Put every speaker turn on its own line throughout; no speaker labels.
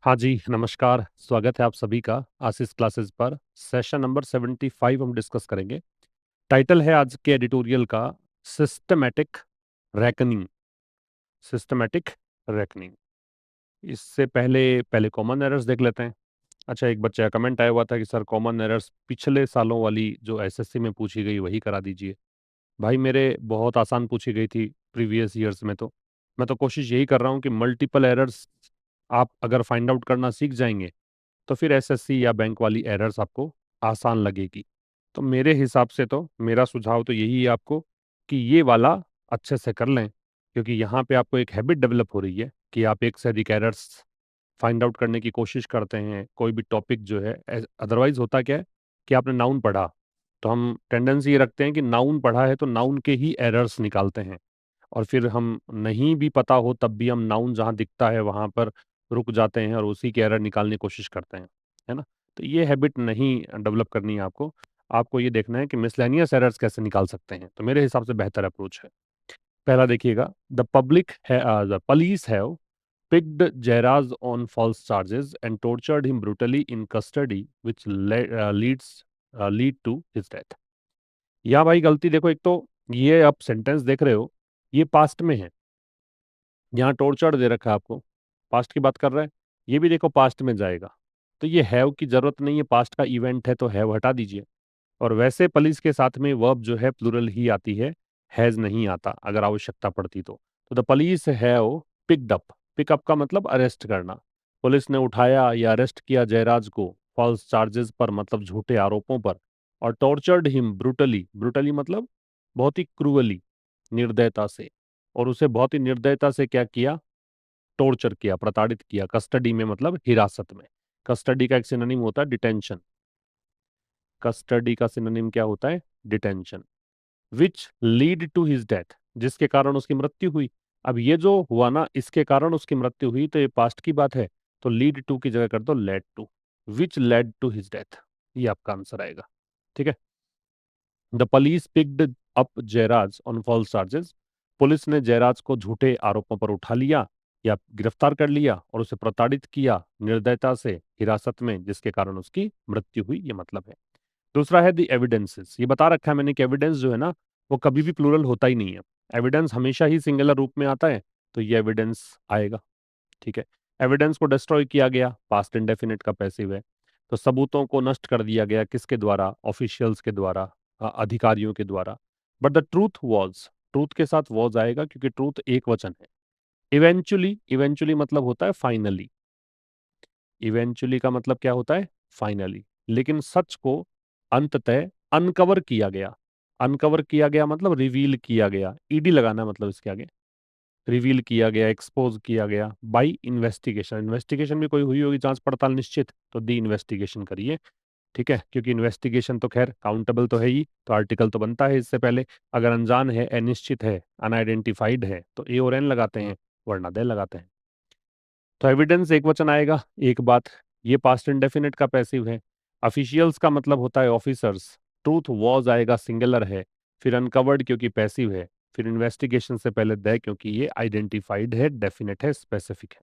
हाँ जी, नमस्कार। स्वागत है आप सभी का आशीष क्लासेस पर। सेशन नंबर 75 हम डिस्कस करेंगे। टाइटल है आज के एडिटोरियल का सिस्टमैटिक रैकनिंग। Systematic reckoning. इससे पहले पहले कॉमन एरर्स देख लेते हैं। अच्छा, एक बच्चे का कमेंट आया हुआ था कि सर कॉमन एरर्स पिछले सालों वाली जो एसएससी में पूछी गई वही करा दीजिए। भाई मेरे बहुत आसान पूछी गई थी प्रीवियस ईयर्स में। तो मैं तो कोशिश यही कर रहा हूँ कि मल्टीपल एरर्स आप अगर फाइंड आउट करना सीख जाएंगे तो फिर एसएससी या बैंक वाली एरर्स आपको आसान लगेगी। तो मेरे हिसाब से तो मेरा सुझाव तो यही है आपको कि ये वाला अच्छे से कर लें, क्योंकि यहाँ पे आपको एक हैबिट डेवलप हो रही है कि आप एक से अधिक एरर्स फाइंड आउट करने की कोशिश करते हैं कोई भी टॉपिक जो है। अदरवाइज होता क्या है कि आपने नाउन पढ़ा तो हम टेंडेंसी ये रखते हैं कि नाउन पढ़ा है तो नाउन के ही एरर्स निकालते हैं, और फिर हम नहीं भी पता हो तब भी हम नाउन जहाँ दिखता है वहां पर रुक जाते हैं और उसी के एरर निकालने की कोशिश करते हैं, है ना। तो ये हैबिट नहीं डेवलप करनी है आपको। आपको ये देखना है कि मिसलेनियस एरर्स कैसे निकाल सकते हैं। तो मेरे हिसाब से बेहतर अप्रोच है। पहला देखिएगा, the police have picked Jairaz on false charges and tortured him brutally in custody, which lead to his death। या भाई गलती देखो, एक तो ये आप सेंटेंस देख रहे हो, ये पास्ट में है। यहाँ टॉर्चर दे रखा है आपको, पास्ट की बात कर रहा है। ये भी देखो पास्ट में जाएगा, तो ये हैव की जरूरत नहीं है। पास्ट का इवेंट है तो हैव हटा दीजिए। और वैसे पुलिस के साथ में वर्ब जो है प्लूरल ही आती है, हैज नहीं आता अगर आवश्यकता पड़ती तो the police have picked up. Pickup का मतलब अरेस्ट करना। पुलिस ने उठाया या अरेस्ट किया जयराज को फॉल्स चार्जेस पर, मतलब झूठे आरोपों पर। और टॉर्चर्ड हिम ब्रूटली, ब्रूटली मतलब बहुत ही क्रूअली, निर्दयता से। और उसे बहुत ही निर्दयता से क्या किया? टॉर्चर किया, प्रताड़ित किया। कस्टडी में मतलब हिरासत में। कस्टडी का एक सिनोनिम होता है डिटेंशन। कस्टडी का सिनोनिम क्या होता है? Detention. Which lead to his death, जिसके कारण उसकी मृत्यु हुई। अब ये जो हुआ ना, इसके कारण उसकी मृत्यु हुई, तो ये पास्ट की बात है। तो लीड टू की जगह कर दो led to. Which led to his death, ये आपका आंसर आएगा। ठीक है। The police picked up Jayaraj on false charges. Police ने जयराज को झूठे आरोपों पर उठा लिया या गिरफ्तार कर लिया और उसे प्रताड़ित किया निर्दयता से हिरासत में, जिसके कारण उसकी मृत्यु हुई, ये मतलब है। दूसरा है द एविडेंसेस। ये बता रखा है मैंने कि एविडेंस जो है ना, वो कभी भी प्लूरल होता ही नहीं है। एविडेंस हमेशा ही सिंगुलर रूप में आता है, तो ये एविडेंस आएगा। ठीक है। एविडेंस को डिस्ट्रॉय किया गया, पास्ट इंडेफिनिट का पैसिव है। तो सबूतों को नष्ट कर दिया गया, किसके द्वारा? ऑफिशियल्स के द्वारा, अधिकारियों के द्वारा। But the truth was, truth के साथ वॉज आएगा क्योंकि ट्रूथ एक वचन है। इवेंचुअली, इवेंचुअली मतलब होता है फाइनली। इवेंचुअली का मतलब क्या होता है? फाइनली। लेकिन सच को अंततः अनकवर किया गया। अनकवर किया गया मतलब रिवील किया गया, ईडी लगाना मतलब इसके आगे। रिवील किया गया, एक्सपोज किया गया बाई इन्वेस्टिगेशन। इन्वेस्टिगेशन भी कोई हुई होगी, जांच पड़ताल निश्चित, तो दी इन्वेस्टिगेशन करिए। ठीक है, क्योंकि इन्वेस्टिगेशन तो खैर काउंटेबल तो है ही, तो आर्टिकल तो बनता है इससे पहले। अगर अनजान है, अनिश्चित है, अनआइडेंटिफाइड है, तो ए और एन लगाते हैं, वरना दे लगाते हैं। तो एविडेंस एक वचन आएगा, एक बात। ये पास्ट इंडेफिनिट का पैसिव है। ऑफिशियल्स का मतलब होता है ऑफिसर्स। ट्रूथ वॉज आएगा, सिंगुलर है। फिर अनकवर्ड क्योंकि पैसिव है। फिर इन्वेस्टिगेशन से पहले दे क्योंकि ये आइडेंटिफाइड है, डेफिनेट है, स्पेसिफिक है।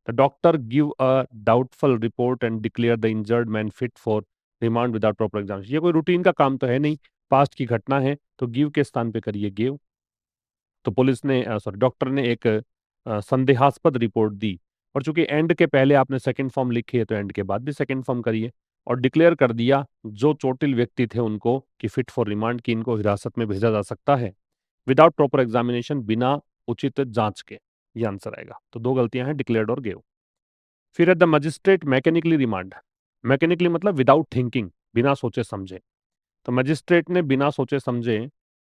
The doctor give a doubtful report and declare the injured man fit for remand without proper examination. ये कोई रूटीन का काम तो है नहीं, पास्ट की घटना है, तो गिव के स्थान पे करिए गिव। तो पुलिस ने, सॉरी, डॉक्टर ने एक संदेहास्पद रिपोर्ट दी। और चूंकि एंड के पहले आपने सेकंड फॉर्म लिखी है, तो एंड के बाद भी सेकंड फॉर्म करिए। और डिक्लेयर कर दिया जो चोटिल व्यक्ति थे उनको कि फिट फॉर रिमांड, की इनको हिरासत में भेजा जा सकता है विदाउट प्रॉपर एग्जामिनेशन, बिना उचित जांच के। ये आंसर आएगा। तो दो गलतियां हैं, डिक्लेयर्ड और गेव। फिर है the magistrate mechanically remand. Mechanically मतलब विदाउट थिंकिंग, बिना सोचे समझे। तो मजिस्ट्रेट ने बिना सोचे समझे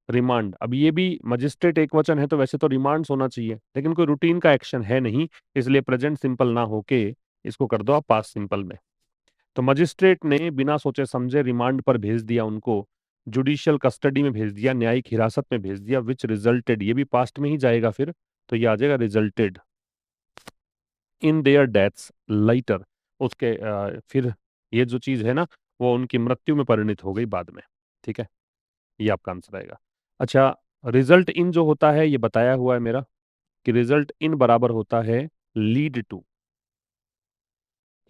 रिमांड। अब ये भी मजिस्ट्रेट एक वचन है, तो वैसे तो रिमांड होना चाहिए, लेकिन कोई रूटीन का एक्शन है नहीं, इसलिए प्रेजेंट सिंपल ना होके इसको कर दो आप पास्ट सिंपल में। तो मजिस्ट्रेट ने बिना सोचे समझे रिमांड पर भेज दिया उनको, जुडिशियल कस्टडी में भेज दिया, न्यायिक हिरासत में भेज दिया, विच रिजल्टेड, ये भी पास्ट में ही जाएगा फिर, तो ये आ जाएगा resulted in their deaths lighter. उसके फिर ये जो चीज है ना, वो उनकी मृत्यु में परिणित हो गई बाद में। ठीक है, ये आपका आंसर आएगा। अच्छा, रिजल्ट इन जो होता है ये बताया हुआ है मेरा कि रिजल्ट इन बराबर होता है लीड टू।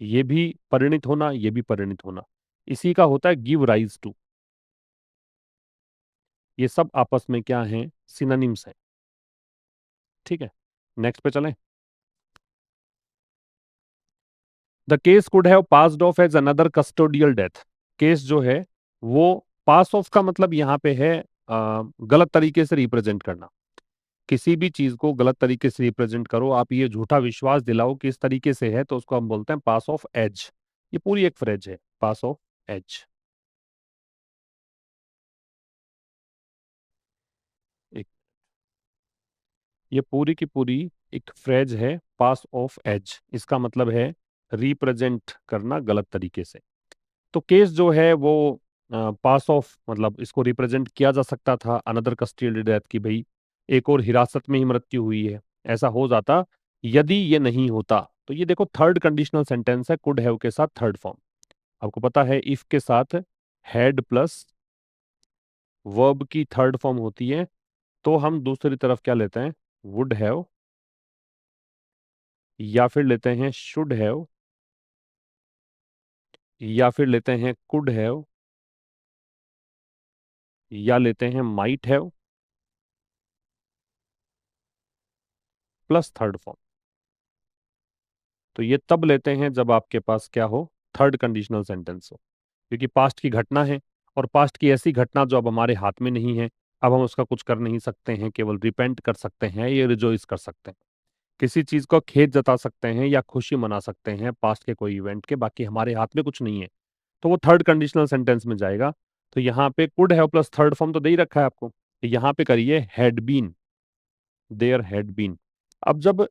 ये भी परिणित होना, ये भी परिणित होना, इसी का होता है गिव राइज टू। ये सब आपस में क्या हैं, सिनोनिम्स हैं। ठीक है, नेक्स्ट पे चलें। The case could have passed off as another custodial death. Case जो है वो पास ऑफ का मतलब यहाँ पे है गलत तरीके से रिप्रेजेंट करना। किसी भी चीज को गलत तरीके से रिप्रेजेंट करो, आप ये झूठा विश्वास दिलाओ कि इस तरीके से है, तो उसको हम बोलते हैं पास ऑफ एज। ये पूरी एक फ्रेज है, पास ऑफ एज। एक, ये पूरी की पूरी एक फ्रेज है, पास ऑफ एज। इसका मतलब है रिप्रेजेंट करना गलत तरीके से। तो केस जो है वो पास ऑफ मतलब इसको रिप्रेजेंट किया जा सकता था अनदर कस्टोडियल डेथ की, भाई एक और हिरासत में ही मृत्यु हुई है, ऐसा हो जाता। यदि ये नहीं होता, तो ये देखो थर्ड कंडीशनल सेंटेंस है कुड हैव के साथ थर्ड फॉर्म। आपको पता है इफ के साथ हैड प्लस वर्ब की थर्ड फॉर्म होती है, तो हम दूसरी तरफ क्या लेते हैं, वुड हैव, या फिर लेते हैं शुड हैव, या फिर लेते हैं कुड हैव, या लेते हैं might have plus third form. तो ये तब लेते हैं जब आपके पास क्या हो, थर्ड कंडीशनल सेंटेंस हो, क्योंकि पास्ट की घटना है, और पास्ट की ऐसी घटना जो अब हमारे हाथ में नहीं है, अब हम उसका कुछ कर नहीं सकते हैं, केवल रिपेंट कर सकते हैं, ये रिजॉइस कर सकते हैं, किसी चीज को खेद जता सकते हैं या खुशी मना सकते हैं पास्ट के कोई इवेंट के, बाकी हमारे हाथ में कुछ नहीं है, तो वो थर्ड कंडीशनल सेंटेंस में जाएगा। तो यहाँ पे could have plus third form तो दे ही रखा है आपको, यहाँ पे करिए had been, there had been. अब जब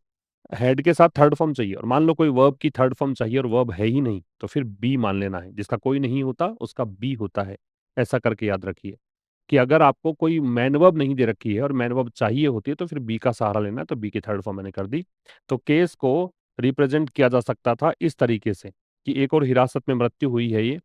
हेड के साथ थर्ड फॉर्म चाहिए और मान लो कोई वर्ब की थर्ड फॉर्म चाहिए और वर्ब है ही नहीं, तो फिर बी मान लेना है, जिसका कोई नहीं होता उसका बी होता है। ऐसा करके याद रखिए कि अगर आपको कोई मैन वर्ब नहीं दे रखी है और मैन वर्ब चाहिए होती है, तो फिर बी का सहारा लेना है, तो बी की थर्ड फॉर्म मैंने कर दी। तो केस को रिप्रेजेंट किया जा सकता था इस तरीके से कि एक और हिरासत में मृत्यु हुई है ये,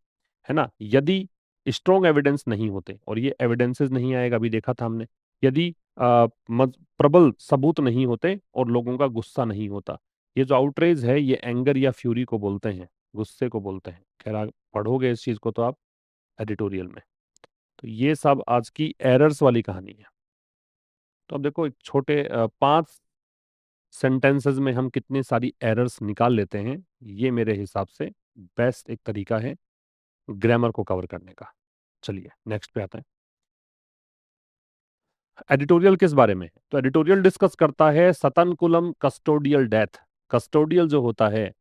है ना, यदि स्ट्रॉन्ग एविडेंस नहीं होते, और ये एविडेंसेस नहीं आएगा, अभी देखा था हमने, यदि प्रबल सबूत नहीं होते और लोगों का गुस्सा नहीं होता। ये जो आउटरेज है ये एंगर या फ्यूरी को बोलते हैं, गुस्से को बोलते हैं। खैर आप पढ़ोगे इस चीज को तो आप एडिटोरियल में। तो ये सब आज की एरर्स वाली कहानी है। तो अब देखो एक छोटे 5 सेंटेंसेस में हम कितनी सारी एरर्स निकाल लेते हैं, ये मेरे हिसाब से बेस्ट एक तरीका है ग्रामर को कवर करने का। चलिए नेक्स्ट पे आते हैं। एडिटोरियल किस बारे में है, तो एडिटोरियल डिस्कस करता है सतनकुलम कस्टोडियल डेथ। कस्टोडियल जो होता है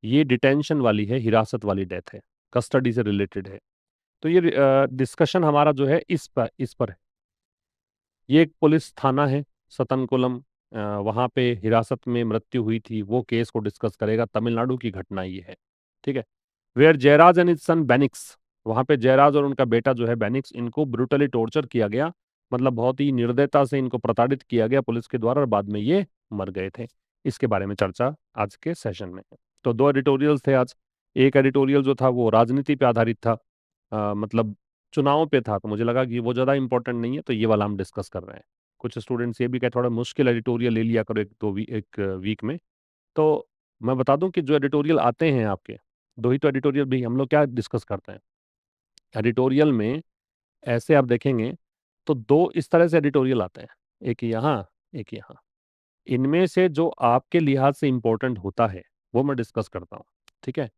ये डिटेंशन वाली है, हिरासत वाली डेथ है, कस्टडी से रिलेटेड है। तो ये डिस्कशन हमारा जो है इस पर है। ये एक पुलिस थाना है सतनकुलम, वहां पे हिरासत में मृत्यु हुई थी, वो केस को डिस्कस करेगा, तमिलनाडु की घटना ये है। ठीक है, वेयर जयराज एंड इज सन बेनिक्स, वहां पे जयराज और उनका बेटा जो है बेनिक्स, इनको ब्रूटली टॉर्चर किया गया, मतलब बहुत ही निर्दयता से इनको प्रताड़ित किया गया पुलिस के द्वारा, और बाद में ये मर गए थे। इसके बारे में चर्चा आज के सेशन में है। तो 2 एडिटोरियल्स थे आज। एक एडिटोरियल जो था वो राजनीति पे आधारित था, मतलब चुनाव पे था, तो मुझे लगा कि वो ज़्यादा इंपॉर्टेंट नहीं है, तो ये वाला हम डिस्कस कर रहे हैं। कुछ स्टूडेंट्स ये भी कहे थोड़ा मुश्किल एडिटोरियल ले लिया करो एक वीक में। तो मैं बता दूं कि जो एडिटोरियल आते हैं आपके, 2 ही तो एडिटोरियल भी हम लोग क्या डिस्कस करते हैं एडिटोरियल में, ऐसे आप देखेंगे तो 2 इस तरह से एडिटोरियल आते हैं, एक यहाँ, एक यहाँ। इनमें से जो आपके लिहाज से इंपॉर्टेंट होता है वो मैं डिस्कस करता हूँ। ठीक है,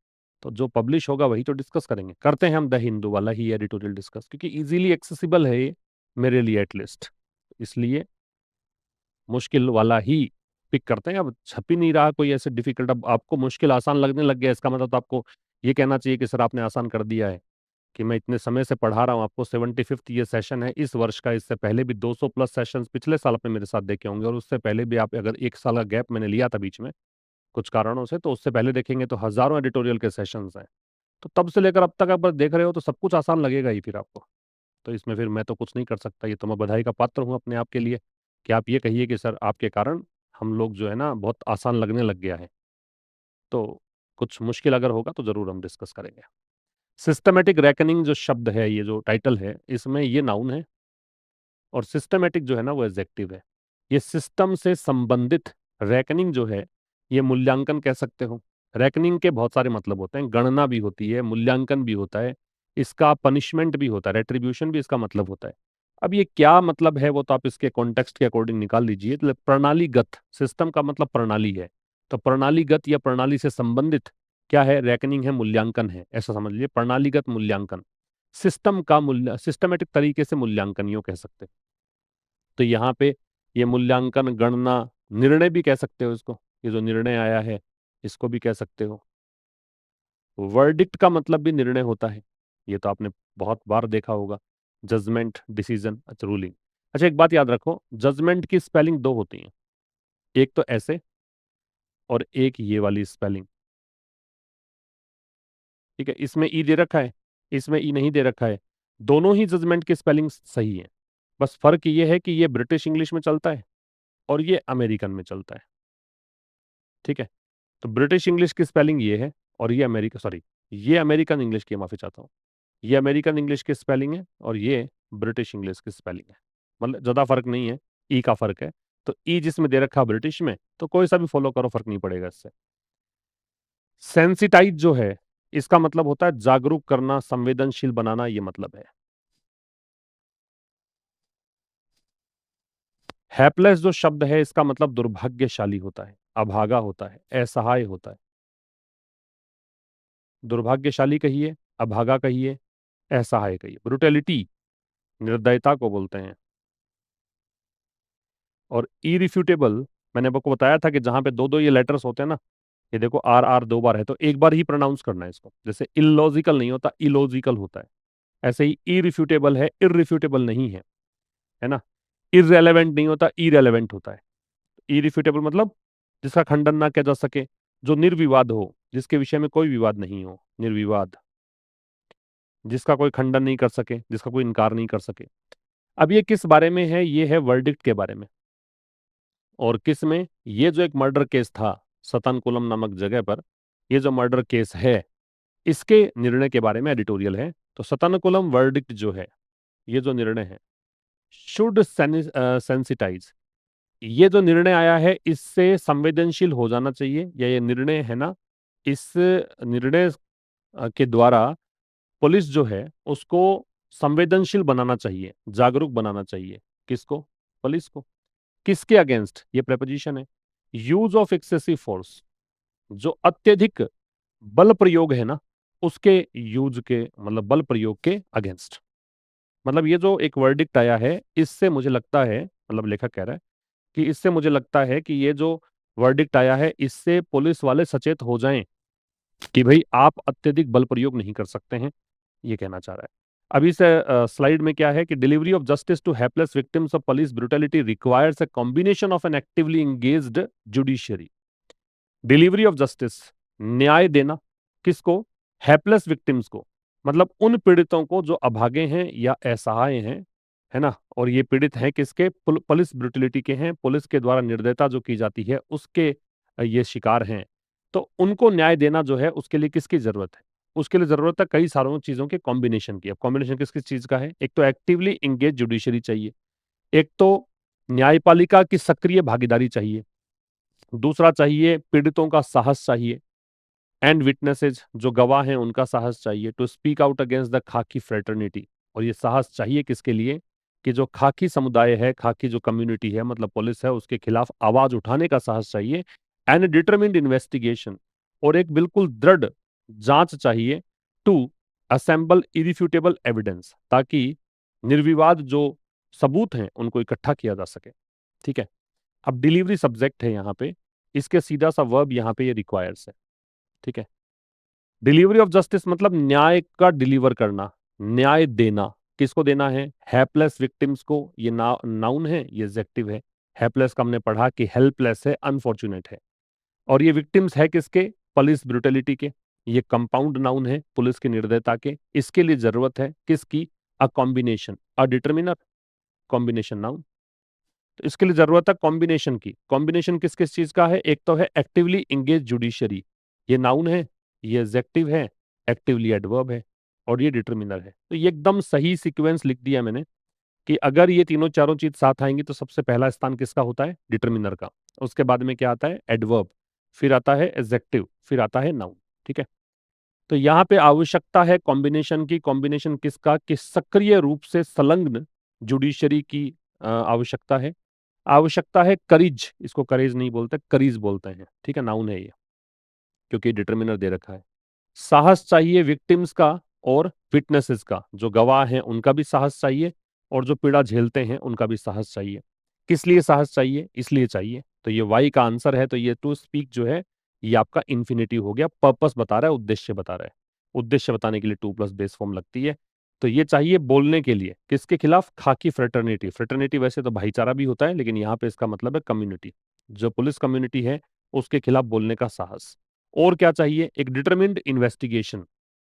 तो जो पब्लिश होगा वही तो डिस्कस करेंगे, करते हैं हम द हिंदू वाला ही एडिटोरियल डिस्कस, क्योंकि इजीली एक्सेसिबल है ये मेरे लिए एटलीस्ट, इसलिए मुश्किल वाला ही पिक करते हैं। अब छप ही नहीं रहा कोई ऐसे डिफिकल्ट, अब आपको मुश्किल आसान लगने लग गया, इसका मतलब तो आपको ये कहना चाहिए कि सर आपने आसान कर दिया है, कि मैं इतने समय से पढ़ा रहा हूँ आपको, 75th ये सेशन है इस वर्ष का, इससे पहले भी 200 प्लस सेशंस पिछले साल आपने मेरे साथ देखे होंगे, और उससे पहले भी आप अगर 1 साल का गैप मैंने लिया था बीच में कुछ कारणों से, तो उससे पहले देखेंगे तो हजारों एडिटोरियल के सेशंस हैं। तो तब से लेकर अब तक आप देख रहे हो तो सब कुछ आसान लगेगा ही फिर आपको। तो इसमें फिर मैं तो कुछ नहीं कर सकता, ये तो मैं बधाई का पात्र हूँ अपने आप के लिए, कि आप ये कहिए कि सर आपके कारण हम लोग जो है ना बहुत आसान लगने लग गया है। तो कुछ मुश्किल अगर होगा तो जरूर हम डिस्कस करेंगे। सिस्टमेटिक रैकनिंग जो शब्द है, ये जो टाइटल है, इसमें ये नाउन है, और सिस्टमेटिक जो है ना वो एडजेक्टिव है। ये सिस्टम से संबंधित, रैकनिंग जो है ये मूल्यांकन कह सकते हो। रैकनिंग के बहुत सारे मतलब होते हैं, गणना भी होती है, मूल्यांकन भी होता है, इसका पनिशमेंट भी होता है, रेट्रीब्यूशन भी इसका मतलब होता है। अब ये क्या मतलब है वो तो आप इसके कॉन्टेक्स्ट के अकॉर्डिंग निकाल लीजिए। तो प्रणालीगत, सिस्टम का मतलब प्रणाली है, तो प्रणालीगत या प्रणाली से संबंधित क्या है, रैकनिंग है, मूल्यांकन है, ऐसा समझ लीजिए। प्रणालीगत मूल्यांकन, सिस्टम का मूल्य, सिस्टमेटिक तरीके से मूल्यांकन यूं कह सकते हैं। तो यहाँ पे ये मूल्यांकन, गणना, निर्णय भी कह सकते हो इसको, ये जो निर्णय आया है इसको भी कह सकते हो। वर्डिक्ट का मतलब भी निर्णय होता है, ये तो आपने बहुत बार देखा होगा। जजमेंट, डिसीजन, अच्छा रूलिंग। अच्छा एक बात याद रखो, जजमेंट की स्पेलिंग दो होती हैं, एक तो ऐसे और एक ये वाली स्पेलिंग। ठीक है, इसमें ई दे रखा है, इसमें ई नहीं दे रखा है, दोनों ही जजमेंट की स्पेलिंग सही है। बस फर्क ये है कि ये ब्रिटिश इंग्लिश में चलता है और ये अमेरिकन में चलता है। ठीक है, तो ब्रिटिश इंग्लिश की स्पेलिंग ये है और ये अमेरिका, सॉरी, ये अमेरिकन इंग्लिश की, माफी चाहता हूँ, ये अमेरिकन इंग्लिश की स्पेलिंग है और ये ब्रिटिश इंग्लिश की स्पेलिंग है। मतलब ज्यादा फर्क नहीं है, ई का फर्क है। तो ई जिसमें दे रखा ब्रिटिश में, तो कोई सा भी फॉलो करो, फर्क नहीं पड़ेगा इससे। सेंसिटाइज जो है, इसका मतलब होता है जागरूक करना, संवेदनशील बनाना, ये मतलब है। हैप्लेस जो शब्द है, इसका मतलब दुर्भाग्यशाली होता है, अभागा होता है, असहाय होता है। दुर्भाग्यशाली कहिए, अभागा कहिए, असहाय कहिए। ब्रुटेलिटी निर्दयता को बोलते हैं। और इरिफ्यूटेबल, मैंने आपको बताया था कि जहां पे दो दो ये लेटर्स होते हैं ना, ये देखो आर आर दो बार है, तो एक बार ही प्रोनाउंस करना है इसको। जैसे इलॉजिकल नहीं होता, इलॉजिकल होता है, ऐसे ही इरिफ्यूटेबल है, इरिफ्यूटेबल नहीं है ना। इररेलेवेंट नहीं होता, इरेलेवेंट होता है। इरिफ्यूटेबल मतलब जिसका खंडन ना किया जा सके, जो निर्विवाद हो, जिसके विषय में कोई विवाद नहीं हो, निर्विवाद, जिसका कोई खंडन नहीं कर सके, जिसका कोई इनकार नहीं कर सके। अब ये किस बारे में है, ये है वर्डिक्ट के बारे में। और किस में, ये जो एक मर्डर केस था सतनकुलम नामक जगह पर, ये जो मर्डर केस है, इसके निर्णय के बारे में एडिटोरियल है। तो सतनकुलम वर्डिक्ट जो है, ये जो निर्णय है, शुड सेंसिटाइज, ये जो निर्णय आया है इससे संवेदनशील हो जाना चाहिए, या ये निर्णय है ना, इस निर्णय के द्वारा पुलिस जो है उसको संवेदनशील बनाना चाहिए, जागरूक बनाना चाहिए। किसको? पुलिस को। किसके अगेंस्ट? ये प्रेपोजिशन है। यूज ऑफ एक्सेसिव फोर्स, जो अत्यधिक बल प्रयोग है ना, उसके यूज के, मतलब बल प्रयोग के अगेंस्ट। मतलब ये जो एक वर्डिक्ट आया है, इससे मुझे लगता है, मतलब लेखक कह रहा है कि इससे मुझे लगता है कि ये जो वर्डिक्ट आया है, इससे पुलिस वाले सचेत हो जाएं कि भाई आप अत्यधिक बल प्रयोग नहीं कर सकते हैं, ये कहना चाह रहा है। अभी से स्लाइड में क्या है कि delivery of justice to helpless victims of police brutality requires a combination of an actively engaged judiciary. Delivery of justice, न्याय देना, किसको? हेल्पलेस विक्टिम्स को, मतलब उन पीड़ितों को जो अभागे हैं या असहाय हैं, है ना। और ये पीड़ित हैं किसके? पुलिस ब्रूटलिटी के हैं, पुलिस के द्वारा निर्दयता जो की जाती है उसके ये शिकार हैं। तो उनको न्याय देना जो है, उसके लिए किसकी जरूरत है? उसके लिए जरूरत है कई सारों चीजों के कॉम्बिनेशन की। अब कॉम्बिनेशन किस किस चीज का है? एक तो एक्टिवली इंगेज जुडिशरी चाहिए, एक तो न्यायपालिका की सक्रिय भागीदारी चाहिए, दूसरा चाहिए पीड़ितों का साहस चाहिए, एंड विटनेसेस जो गवाह हैं उनका साहस चाहिए, to speak out against the khaki fraternity. और ये साहस चाहिए किसके लिए? कि जो खाकी समुदाय है, खाकी जो कम्युनिटी है, मतलब पुलिस है, उसके खिलाफ आवाज उठाने का साहस चाहिए। एंड डिटरमिन्ड इन्वेस्टिगेशन, और एक बिल्कुल दृढ़ जांच चाहिए। टू असेंबल इरिफ्यूटेबल एविडेंस, ताकि निर्विवाद जो सबूत हैं उनको इकट्ठा किया जा सके। ठीक है, अब डिलीवरी सब्जेक्ट है यहाँ पे, इसके सीधा सा वर्ब यहाँ पे ये रिक्वायर्स है। ठीक है, डिलीवरी ऑफ जस्टिस मतलब न्याय का डिलीवर करना, न्याय देना। किसको देना है? हेल्पलेस विक्टिम्स को। ये नाउन है, ये एडजेक्टिव है। हेल्पलेस का हमने पढ़ा कि हेल्पलेस है, अनफॉर्चुनेट है। और ये विक्टिम्स है किसके? पुलिस ब्रूटलिटी के। ये कंपाउंड नाउन है, पुलिस की निर्दयता के। इसके लिए जरूरत है किसकी? A combination, a determiner, combination noun. तो इसके लिए जरूरत है कॉम्बिनेशन की। कॉम्बिनेशन किस किस चीज का है? एक तो है एक्टिवली इंगेज जुडिशरी, ये नाउन है, ये एडजेक्टिव है, एक्टिवली एडवर्ब है, और ये डिटरमिनर है। तो ये एकदम सही सीक्वेंस लिख दिया मैंने कि अगर ये तीनों चारों चीज साथ आएंगी तो सबसे पहला स्थान किसका होता है? डिटरमिनर का। उसके बाद में क्या आता है? एडवर्ब। फिर आता है एडजेक्टिव, फिर आता है नाउन। ठीक है, तो यहाँ पे आवश्यकता है कॉम्बिनेशन की। कॉम्बिनेशन किसका? कि सक्रिय रूप से संलग्न जुडिशरी की आवश्यकता है। आवश्यकता है करीज, इसको करेज नहीं बोलते, करीज बोलते हैं। ठीक है, नाउन है ये, क्योंकि डिटर्मिनर दे रखा है। साहस चाहिए विक्टिम्स का और विटनेसेस का, जो गवाह हैं उनका भी साहस चाहिए, और जो पीड़ा झेलते हैं उनका भी साहस चाहिए। किस लिए साहस चाहिए? इसलिए चाहिए, तो ये वाई का आंसर है। तो ये टू स्पीक जो है ये आपका इन्फिनेटिव हो गया, पर्पस बता रहा है, उद्देश्य बता रहा है। उद्देश्य बताने के लिए टू प्लस बेस फॉर्म लगती है। तो ये चाहिए बोलने के लिए, किसके खिलाफ? खाकी फ्रेटर्निटी। फ्रेटर्निटी वैसे तो भाईचारा भी होता है, लेकिन यहाँ पे इसका मतलब है कम्युनिटी, जो पुलिस कम्युनिटी है उसके खिलाफ बोलने का साहस। और क्या चाहिए? एक डिटरमिन्ड इन्वेस्टिगेशन।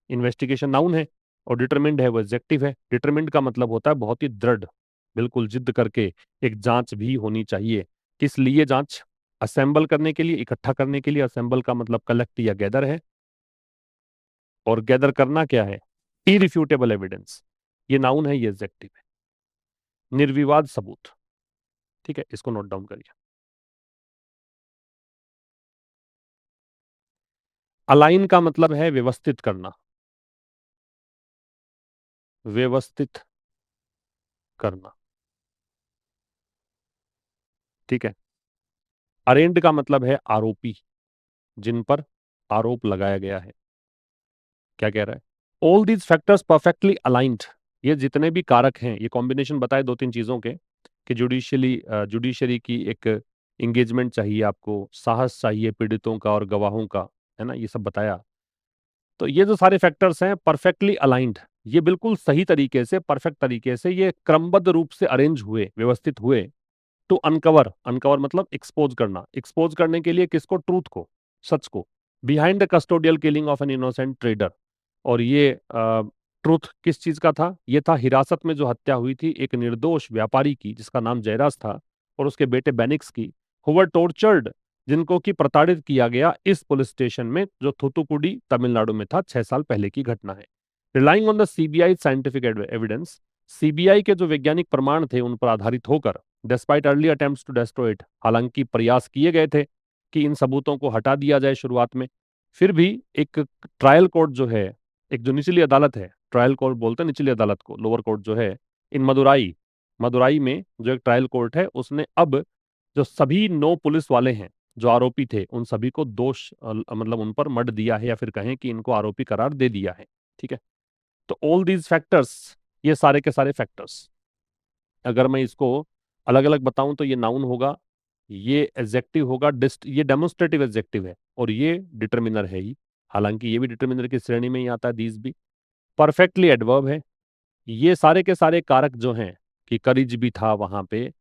इन्वेस्टिगेशन नाउन है और डिटरमिन्ड है वो एडजेक्टिव है। डिटरमिन्ड का मतलब होता है बहुत ही दृढ़, बिल्कुल जिद करके एक जांच भी होनी चाहिए। किस लिए जांच? असेंबल करने के लिए, इकट्ठा करने के लिए। असेंबल का मतलब कलेक्ट या गैदर है, और गैदर करना क्या है? Irrefutable evidence. ये नाउन है, ये एडजेक्टिव है। निर्विवाद सबूत। ठीक है, इसको नोट डाउन करिए। अलाइन का मतलब है व्यवस्थित करना, व्यवस्थित करना। ठीक है, अरेंड का मतलब है आरोपी, जिन पर आरोप लगाया गया है। क्या कह रहा है? All these factors perfectly aligned. ये जितने भी कारक हैं, ये कॉम्बिनेशन बताए दो तीन चीजों के, कि जुडिशरी की एक एंगेजमेंट चाहिए आपको, साहस चाहिए पीड़ितों का और गवाहों का, है ना, ये सब बताया। तो ये जो सारे फैक्टर्स हैं परफेक्टली अलाइंड, ये बिल्कुल सही तरीके से, परफेक्ट तरीके से ये क्रमबद्ध रूप से अरेंज हुए, व्यवस्थित हुए। टू अनकवर, अनकवर मतलब एक्सपोज करना, एक्सपोज करने के लिए किसको? ट्रूथ को, सच को। Behind the custodial killing of an innocent trader. और ये ट्रूथ किस चीज का था? ये था हिरासत में जो हत्या हुई थी एक निर्दोष व्यापारी की, जिसका नाम जयराज था, और उसके बेटे बेनिक्स की, हु वर टॉर्चर्ड, जिनको की प्रताड़ित किया गया इस पुलिस स्टेशन में, जो थूथुकुडी तमिलनाडु में था। 6 साल पहले की घटना है। Relying on the CBI scientific evidence, CBI के जो वैज्ञानिक प्रमाण थे उन पर आधारित होकर, despite early attempts to destroy it, हालांकि प्रयास किए गए थे कि इन सबूतों को हटा दिया जाए शुरुआत में, फिर भी एक ट्रायल कोर्ट जो है, एक जो निचली अदालत है, ट्रायल कोर्ट बोलते हैं निचली अदालत को, लोअर कोर्ट जो है, इन मदुराई, मदुराई में जो एक ट्रायल कोर्ट है, उसने अब जो सभी 9 पुलिस वाले हैं जो आरोपी थे, उन सभी को दोष मतलब उन पर मड दिया है, या फिर कहें कि इनको आरोपी करार दे दिया है। ठीक है, तो ऑल दीज फैक्टर्स, ये सारे के सारे फैक्टर्स, अगर मैं इसको अलग अलग बताऊं तो ये नाउन होगा, ये एडजेक्टिव होगा, ये डेमोन्स्ट्रेटिव एडजेक्टिव है, और ये डिटर्मिनर है ही, हालांकि ये भी डिटर्मिनर की श्रेणी में ही आता है, दीज भी। परफेक्टली एडवर्ब है। ये सारे के सारे कारक जो हैं, कि करिज भी था वहां पे,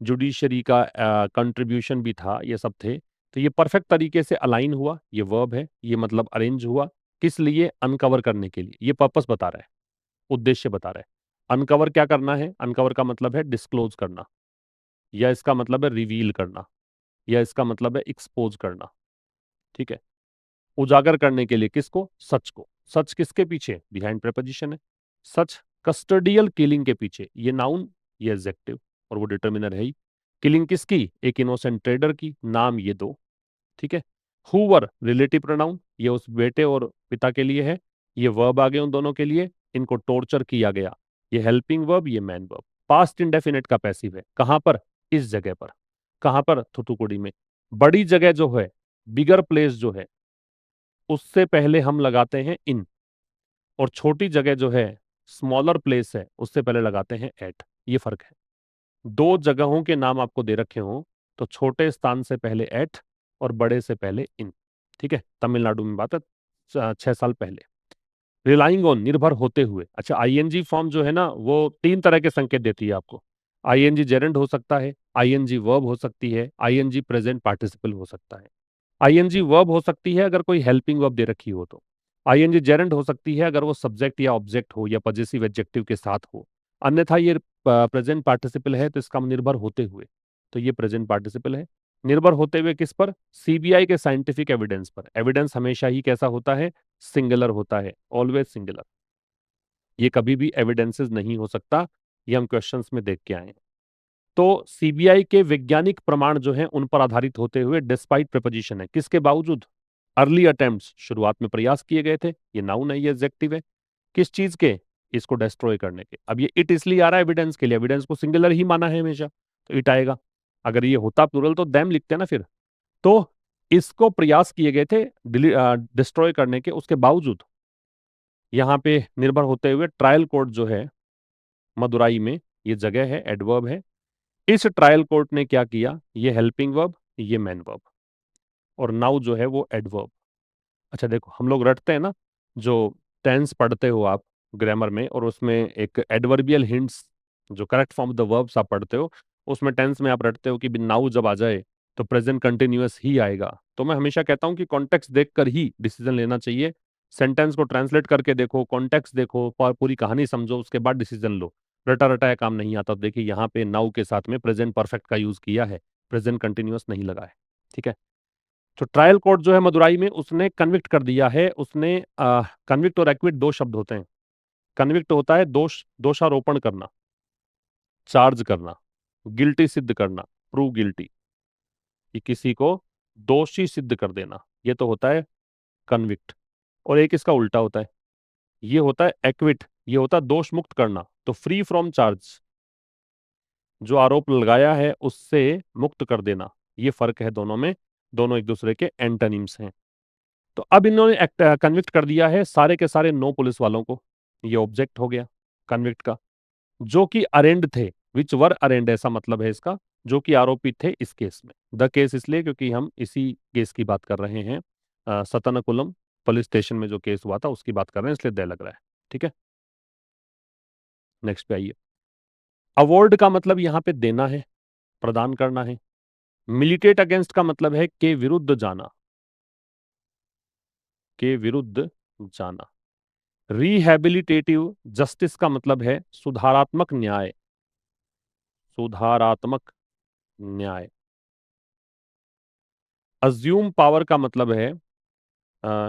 जुडिशरी का कंट्रीब्यूशन भी था, ये सब थे। तो ये परफेक्ट तरीके से अलाइन हुआ, ये वर्ब है, ये मतलब अरेंज हुआ। किस लिए? अनकवर करने के लिए। ये पर्पस बता रहा है, उद्देश्य बता रहा है। अनकवर क्या करना है? अनकवर का मतलब है डिस्क्लोज करना, या इसका मतलब है रिवील करना, या इसका मतलब है एक्सपोज करना। ठीक है, उजागर करने के लिए किसको? सच को। सच किसके पीछे? बिहाइंड प्रेपोजिशन है। सच कस्टोडियल किलिंग के पीछे, ये नाउन, ये एडजेक्टिव, और वो डिटर्मिनर है ही। किलिंग किसकी? एक इनोसेंट ट्रेडर की, नाम ये दो। ठीक है, हुवर रिलेटिव प्रोनाउन, ये उस बेटे और पिता के लिए है। ये वर्ब आ गए उन दोनों के लिए। इनको टॉर्चर किया गया, ये हेल्पिंग वर्ब, ये मैन वर्ब। पास्ट इंडेफिनिट का पैसिव है, कहां पर? इस जगह पर। कहां पर? थुथुकुडी में। बड़ी जगह जो है, बिगर प्लेस जो है, उससे पहले हम लगाते हैं इन, और छोटी जगह जो है, स्मॉलर प्लेस है, उससे पहले लगाते हैं एट। ये फर्क है। दो जगहों के नाम आपको दे रखे हों, तो छोटे स्थान से पहले एट और बड़े से पहले इन। ठीक है, तमिलनाडु में बात है, 6 साल पहले। रिलाइंग ऑन, निर्भर होते हुए। अच्छा, आईएनजी फॉर्म जो है ना, वो 3 तरह के संकेत देती है आपको। आईएनजी जेरेंड हो सकता है, आईएनजी वर्ब हो सकती है, आईएनजी प्रेजेंट पार्टिसिपल हो सकता है। आईएनजी वर्ब हो सकती है अगर कोई हेल्पिंग वर्ब दे रखी हो तो। आईएनजी जेरेंड हो सकती है अगर वो सब्जेक्ट या ऑब्जेक्ट हो, या पजेसिव एडजेक्टिव के साथ हो। अन्यथा ये प्रेजेंट पार्टिसिपल है, तो इसका निर्भर होते हुए, तो ये प्रेजेंट पार्टिसिपल है। निर्भर होते हुए किस पर? सीबीआई के साइंटिफिक एविडेंस पर। एविडेंस हमेशा ही कैसा होता है? सिंगुलर होता है, ऑलवेज सिंगुलर। ये कभी भी एविडेंसेस नहीं हो सकता, ये हम क्वेश्चंस में देख के आए हैं। तो सीबीआई के वैज्ञानिक प्रमाण जो हैं उन पर आधारित होते हुए डिस्पाइट प्रीपोजिशन है, किसके बावजूद? अर्ली अटेम्प्ट्स, शुरुआत में प्रयास किए गए थे, ये नाउन है, ये एडजेक्टिव है। किस चीज के? इसको डिस्ट्रॉय करने के। अब ये इट इसलिए आ रहा है एविडेंस के लिए, एविडेंस को सिंगुलर ही माना है हमेशा, तो इट आएगा। अगर ये होता प्लूरल तो दैम लिखते ना फिर। तो इसको प्रयास किए गए थे डिस्ट्रॉय करने के, उसके बावजूद यहाँ पे निर्भर होते हुए ट्रायल कोर्ट जो है मदुराई में, ये जगह है, एडवर्ब है, इस ट्रायल कोर्ट ने क्या किया? ये हेल्पिंग वर्ब, ये मैन वर्ब, और नाउ जो है वो एडवर्ब। अच्छा देखो, हम लोग रटते हैं ना, जो टेंस पढ़ते हो आप ग्रामर में, और उसमें एक एडवर्बियल हिंट्स, जो correct form of the verbs आप पढ़ते हो, उसमें टेंस में आप रटते हो कि नाउ जब आ जाए तो प्रेजेंट कंटिन्यूअस ही आएगा। तो मैं हमेशा कहता हूं कि कॉन्टेक्स्ट देखकर ही डिसीजन लेना चाहिए। सेंटेंस को ट्रांसलेट करके देखो, कॉन्टेक्स्ट देखो, पूरी कहानी समझो, उसके बाद डिसीजन लो। रटा रटाया काम नहीं आता। तो देखिए यहाँ पे नाउ के साथ में प्रेजेंट परफेक्ट का यूज किया है, प्रेजेंट कंटिन्यूअस नहीं लगा है। ठीक है। तो ट्रायल कोर्ट जो है मदुराई में, उसने कन्विक्ट कर दिया है। उसने कन्विक्ट और एक्विट दो शब्द होते हैं। कन्विक्ट होता है दोषारोपण करना, चार्ज करना, गिल्टी सिद्ध करना, प्रूव गिल्टी, कि किसी को दोषी सिद्ध कर देना, ये तो होता है कन्विक्ट। और एक इसका उल्टा होता है, ये होता है एक्विट, ये होता है दोष मुक्त करना। तो फ्री फ्रॉम चार्ज, जो आरोप लगाया है उससे मुक्त कर देना, ये फर्क है दोनों में। दोनों एक दूसरे के एंटोनिम्स हैं। तो अब इन्होंने कन्विक्ट कर दिया है सारे के सारे 9 पुलिस वालों को। ये ऑब्जेक्ट हो गया कन्विक्ट का, जो कि अरेंड थे, विच वर अरेंड, ऐसा मतलब है इसका, जो कि आरोपी थे इस केस में। द केस इसलिए क्योंकि हम इसी केस की बात कर रहे हैं, सतनकुलम पुलिस स्टेशन में जो केस हुआ था उसकी बात कर रहे हैं, इसलिए दे लग रहा है। ठीक है, नेक्स्ट पे आइए। अवॉर्ड का मतलब यहाँ पे देना है, प्रदान करना है। मिलिटेट अगेंस्ट का मतलब है के विरुद्ध जाना, के विरुद्ध जाना। रिहैबिलिटेटिव जस्टिस का मतलब है सुधारात्मक न्याय, सुधारात्मक न्याय। अज्यूम पावर का मतलब है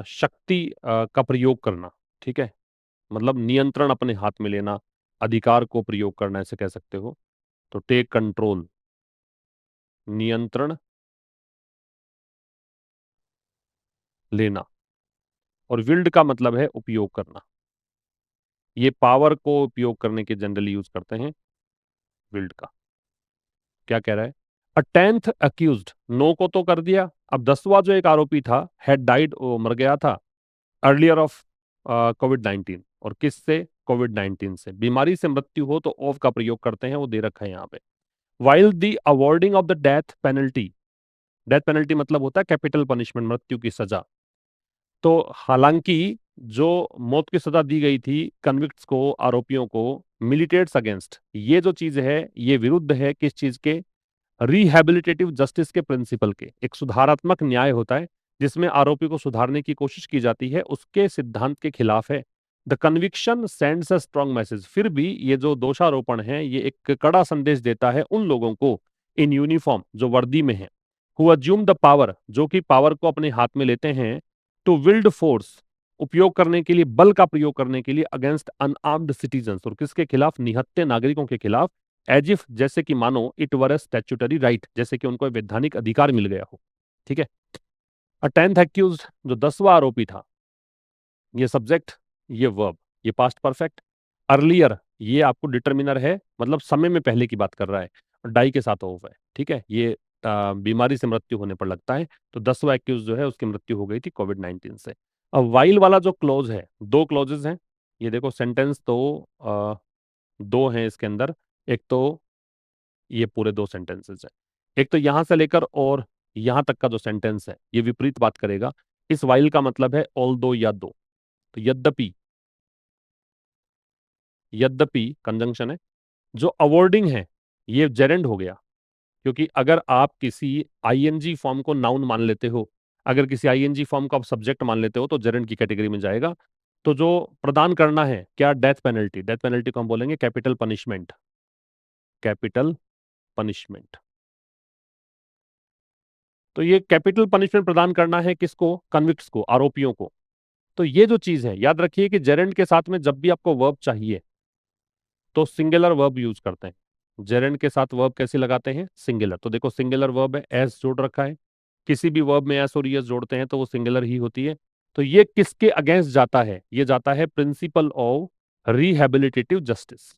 शक्ति का प्रयोग करना। ठीक है, मतलब नियंत्रण अपने हाथ में लेना, अधिकार को प्रयोग करना, ऐसे कह सकते हो। तो टेक कंट्रोल, नियंत्रण लेना। और विल्ड का मतलब है उपयोग करना। ये पावर को उपयोग करने के जनरली यूज करते हैं विल्ड का। क्या कह रहा है? अ 10th अक्यूज्ड, नो को तो कर दिया। अब 10वां जो एक आरोपी था, हैड डाइड, वो मर गया था अर्लियर ऑफ कोविड-19। और किससे? कोविड-19 से। बीमारी से मृत्यु हो तो ऑफ का प्रयोग करते हैं, वो दे रखा है यहाँ पे। While the awarding of the death penalty, death penalty मतलब होता है कैपिटल पनिशमेंट, मृत्यु की सजा। तो हालांकि जो मौत की सजा दी गई थी कन्विक्ट्स को, आरोपियों को, मिलिटेट्स अगेंस्ट, ये जो चीज है ये विरुद्ध है किस चीज के? रिहैबिलिटेटिव जस्टिस के प्रिंसिपल के। एक सुधारात्मक न्याय होता है जिसमें आरोपी को सुधारने की कोशिश की जाती है, उसके सिद्धांत के खिलाफ है। The conviction sends a strong message, फिर भी ये जो दोषारोपण है ये एक कड़ा संदेश देता है उन लोगों को इन यूनिफॉर्म, जो वर्दी में है, हु अज्यूम द पावर, जो कि पावर को अपने हाथ में लेते हैं, टू विल्ड फोर्स, उपयोग करने के लिए, बल का प्रयोग करने के लिए, अगेंस्ट अनआर्म्ड सिटीजन्स, और किसके खिलाफ? निहत्थे नागरिकों के खिलाफ। एज इफ, जैसे कि मानो, it were A statutory right, जैसे कि उनको वैधानिक अधिकार मिल गया हो। ठीक है। अ 10th एक्यूज, जो 10वां आरोपी था, ये सब्जेक्ट, ये वर्ब, ये पास्ट परफेक्ट। अर्लियर, ये आपको डिटर्मिनर है, मतलब समय में पहले की बात कर रहा है। डाई के साथ ऑफ है। ठीक है, ये बीमारी से मृत्यु होने पर लगता है। तो 10वां एक्यूज जो है उसकी मृत्यु हो गई थी कोविड-19 से। अब वाइल वाला जो क्लोज है, दो क्लोजेस हैं। ये देखो, सेंटेंस तो दो हैं इसके अंदर। एक तो ये पूरे दो सेंटेंसेस हैं। एक तो यहां से लेकर और यहां तक का जो सेंटेंस है ये विपरीत बात करेगा। इस वाइल का मतलब है ऑल दो या दो। तो यद्यपि, यद्यपि कंजंक्शन है। जो अवॉर्डिंग है ये जेरेंड हो गया, क्योंकि अगर आप किसी आईएनजी फॉर्म को नाउन मान लेते हो, अगर किसी आईएनजी फॉर्म को आप सब्जेक्ट मान लेते हो तो जेरेंड की कैटेगरी में जाएगा। तो जो प्रदान करना है क्या? Death penalty. डेथ पेनल्टी को हम बोलेंगे कैपिटल पनिशमेंट, कैपिटल पनिशमेंट। तो ये कैपिटल पनिशमेंट प्रदान करना है किसको? कन्विक्ट्स को, आरोपियों को। तो ये जो चीज है, याद रखिए कि जेरेंड के साथ में जब भी आपको वर्ब चाहिए तो सिंगुलर वर्ब यूज करते हैं। जेरेंड के साथ वर्ब कैसे लगाते हैं? सिंगुलर। तो देखो सिंगुलर वर्ब है, एस जोड़ रखा है। किसी भी वर्ब में एस और ईएस जोड़ते हैं तो वो सिंगुलर ही होती है। तो ये किसके अगेंस्ट जाता है? ये जाता है प्रिंसिपल ऑफ रिहेबिलिटेटिव जस्टिस।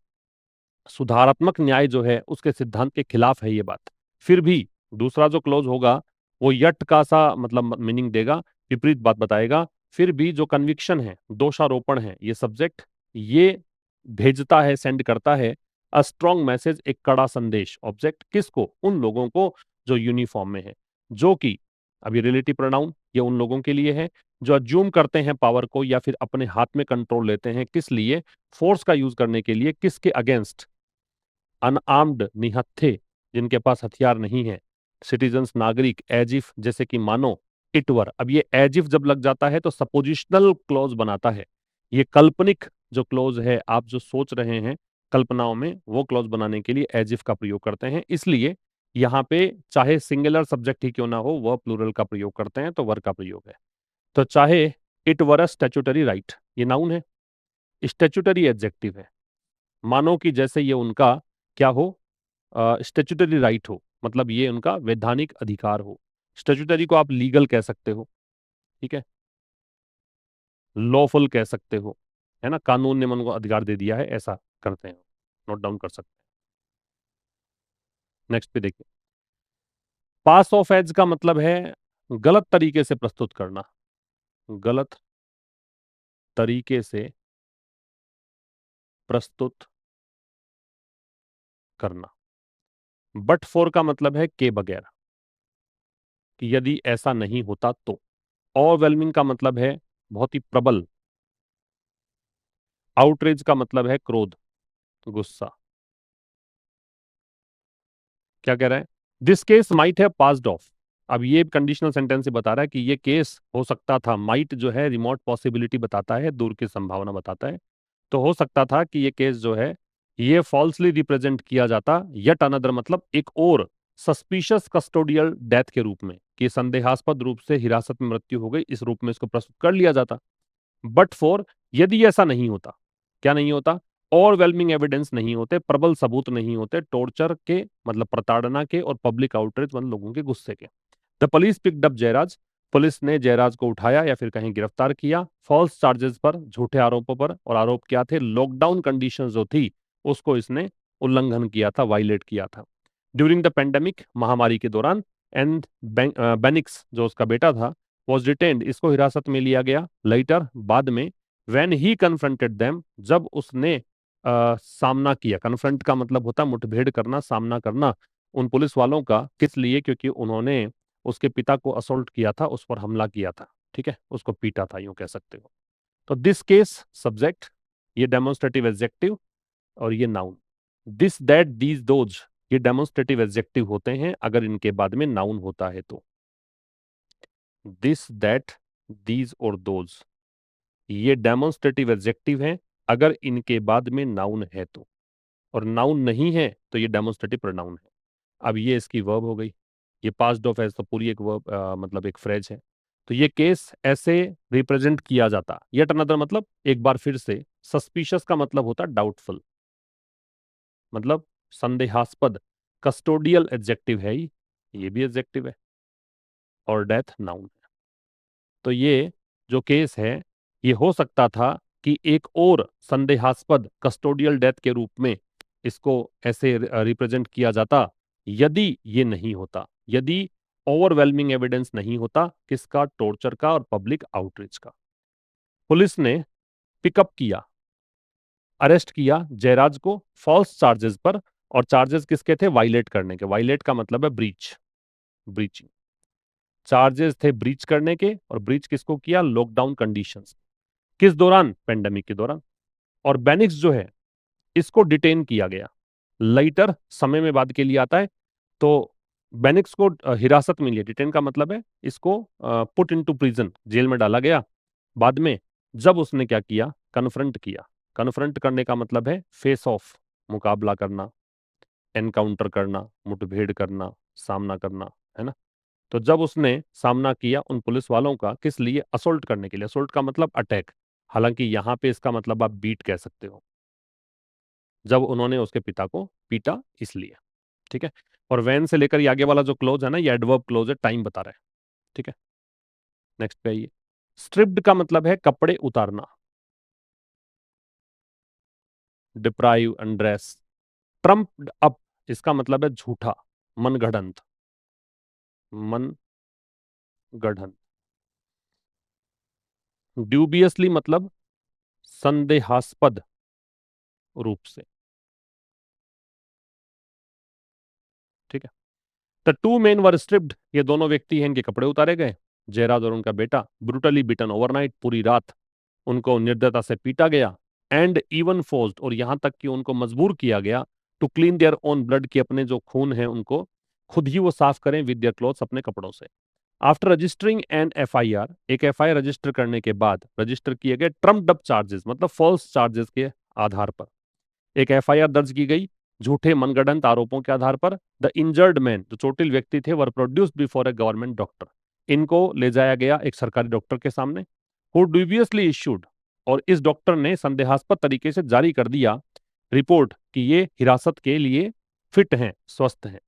सुधारात्मक न्याय जो है उसके सिद्धांत के खिलाफ है ये बात। फिर भी दूसरा जो क्लोज होगा वो यट का सा मतलब मीनिंग देगा, विपरीत बात बताएगा। फिर भी जो कन्विक्शन है, दोषारोपण है, ये सब्जेक्ट ये भेजता है, सेंड करता है अ स्ट्रॉन्ग मैसेज, एक कड़ा संदेश। ऑब्जेक्ट किसको? उन लोगों को जो यूनिफॉर्म में है, जो कि अभी रिलेटिव प्रोनाउन ये उन लोगों के लिए है जो अज्यूम करते हैं पावर को या फिर अपने हाथ में कंट्रोल लेते हैं। किस लिए? फोर्स का यूज करने के लिए। किसके अगेंस्ट? अनआर्म्ड, निहत्थे, जिनके पास हथियार नहीं है, सिटीजन्स, नागरिक, एज इफ, जैसे कि मानो, इटवर। अब ये एज इफ जब लग जाता है तो सपोजिशनल क्लॉज बनाता है। ये काल्पनिक जो क्लॉज है, आप जो सोच रहे हैं कल्पनाओं में, वो क्लॉज बनाने के लिए एज इफ का प्रयोग करते हैं। इसलिए यहाँ पे चाहे सिंगुलर सब्जेक्ट ही क्यों ना हो, वह प्लूरल का प्रयोग करते हैं, तो वर का प्रयोग है। तो चाहे it were a statutory right, ये नाउन है। स्टैट्यूटरी एडजेक्टिव है। मानो कि जैसे ये उनका क्या हो? स्टेचुटरी राइट हो, मतलब ये उनका वैधानिक अधिकार हो। स्टेचुटरी को आप लीगल कह सकते हो, ठीक है, लॉफुल कह सकते हो, है ना, कानून ने मन को अधिकार दे दिया है, ऐसा करते हैं। नोट डाउन कर सकते हैं। नेक्स्ट पे देखिए, पास ऑफ एज का मतलब है गलत तरीके से प्रस्तुत करना, गलत तरीके से प्रस्तुत करना। बट फॉर का मतलब है के बगैर, कि यदि ऐसा नहीं होता तो। ओवरवेलमिंग का मतलब है बहुत ही प्रबल। आउटरेज का मतलब है क्रोध, गुस्सा। क्या कह रहा है? This case might have passed of. अब ये कंडीशनल सेंटेंस से बता रहा है कि ये केस हो सकता था। माइट जो है रिमोट पॉसिबिलिटी बताता है, दूर की संभावना बताता है। तो हो सकता था कि ये केस जो है ये फॉल्सली रिप्रेजेंट किया जाता, यट अनदर मतलब एक और सस्पिशियस कस्टोडियल डेथ के रूप में, कि संदेहास्पद रूप से हिरासत में मृत्यु हो गई, इस रूप में इसको प्रस्तुत कर लिया जाता। बट फॉर, यदि ऐसा नहीं होता, क्या नहीं होता? ओवरवेलमिंग एविडेंस नहीं होते, प्रबल सबूत नहीं होते, टॉर्चर के मतलब प्रताड़ना के और पब्लिक आउटरीच मतलब लोगों के गुस्से के। The police picked up Jayaraj. Police ने जयराज को उठाया या फिर कहीं गिरफ्तार किया फॉल्स चार्जेस पर, झूठे आरोपों पर। और आरोप क्या थे? लॉकडाउन कंडीशन जो थी उसको इसने उल्लंघन किया था, वायलेट किया था। ड्यूरिंग द पेंडेमिक, महामारी के दौरान। एंड बेनिक्स जो उसका बेटा था वॉज डिटेन्ड, इसको हिरासत में लिया गया। लेटर, बाद में। व्हेन ही कन्फ्रंटेड देम, जब उसने सामना किया। कन्फ्रंट का मतलब होता है मुठभेड़ करना, सामना करना उन पुलिस वालों का। किस लिए? क्योंकि उन्होंने उसके पिता को असोल्ट किया था, उस पर हमला किया था, ठीक है, उसको पीटा था, यूं कह सकते हो। तो दिस केस सब्जेक्ट, ये डेमोन्स्ट्रेटिव एडजेक्टिव, और ये noun. This, that, these, those, ये डेमोन्स्ट्रेटिव एडजेक्टिव होते हैं अगर इनके बाद में नाउन होता है तो। दिस, दैट, दीज और दोज, ये डेमोन्स्ट्रेटिव एडजेक्टिव हैं अगर इनके बाद में नाउन है तो। और नाउन नहीं है तो ये डेमोन्स्ट्रेटिव प्रोनाउन है। अब ये इसकी वर्ब हो गई। ये पास्ट ऑफ एज तो पूरी एक वर्ब मतलब एक फ्रेज है। तो ये केस ऐसे रिप्रेजेंट किया जाता। येट अनदर मतलब एक बार फिर से। सस्पिशियस का मतलब होता डाउटफुल, मतलब संदेहास्पद। कस्टोडियल एडजेक्टिव है ये भी एडजेक्टिव है। और डेथ नाउन है। तो ये जो केस है ये हो सकता था कि एक और संदेहास्पद कस्टोडियल डेथ के रूप में इसको ऐसे रिप्रेजेंट किया जाता, यदि ये नहीं होता, यदि ओवरवेलमिंग एविडेंस नहीं होता। किसका? टॉर्चर का और पब्लिक आउटरीच का। पुलिस ने पिकअप किया, अरेस्ट किया जयराज को फॉल्स चार्जेस पर। और चार्जेस किसके थे? वायलेट करने के। वायलेट का मतलब है ब्रीच, ब्रीचिंग। चार्जेस थे ब्रीच करने के, और ब्रीच किसको किया? Lockdown conditions. किस दौरान? पेंडेमिक के दौरान। और बेनिक्स जो है इसको डिटेन किया गया। लाइटर समय में बाद के लिए आता है। तो बेनिक्स को हिरासत में लिया। डिटेन का मतलब है इसको पुट इनटू प्रिजन, जेल में डाला गया। बाद में जब उसने क्या किया? कन्फ्रंट किया। कन्फ्रंट करने का मतलब है फेस ऑफ, मुकाबला करना, एनकाउंटर करना, मुठभेड़ करना, सामना करना, है ना। तो जब उसने सामना किया उन पुलिस वालों का, किस लिए? असोल्ट करने के लिए। असोल्ट का मतलब अटैक। हालांकि यहां पे इसका मतलब आप बीट कह सकते हो। जब उन्होंने उसके पिता को पीटा इसलिए। ठीक है, और वैन से लेकर ये आगे वाला जो क्लोज है ना, ये एडवर्ब क्लोज है, टाइम बता रहा है। ठीक है, नेक्स्ट पे आइए। स्ट्रिप्ड का मतलब है कपड़े उतारना, डिप्राइव, अनड्रेस। ट्रम्प्ड अप, इसका मतलब है झूठा, मनगढ़ंत, मनगढ़ंत। ड्यूबियसली मतलब संदेहास्पद रूप से। ठीक है, the two men were stripped, ये दोनों व्यक्ति हैं, इनके कपड़े उतारे गए। जयराज और उनका बेटा ब्रूटली बीटन ओवरनाइट, पूरी रात उनको निर्दयता से पीटा गया। एंड इवन फोर्स्ड, और यहां तक कि उनको मजबूर किया गया, to clean their own blood, कि अपने जो खून है उनको खुद ही वो साफ करें, विद देयर क्लॉथ्स, अपने कपड़ों से। आफ्टर रजिस्टरिंग एन एफआईआर, एक एफआईआर रजिस्टर करने के बाद रजिस्टर किए गए ट्रम्प्ड अप चार्जेस, मतलब फॉल्स चार्जेस के आधार पर एक एफआईआर दर्ज की गई झूठे मनगढ़ंत आरोपों के आधार पर। द इंजर्ड मैन, जो चोटिल व्यक्ति थे, वर produced before A government doctor, इनको ले जाया गया एक सरकारी डॉक्टर के सामने। हु ड्यूबियसली इश्यूड, और इस डॉक्टर ने संदेहास्पद तरीके से जारी कर दिया रिपोर्ट कि ये हिरासत के लिए फिट हैं, स्वस्थ हैं।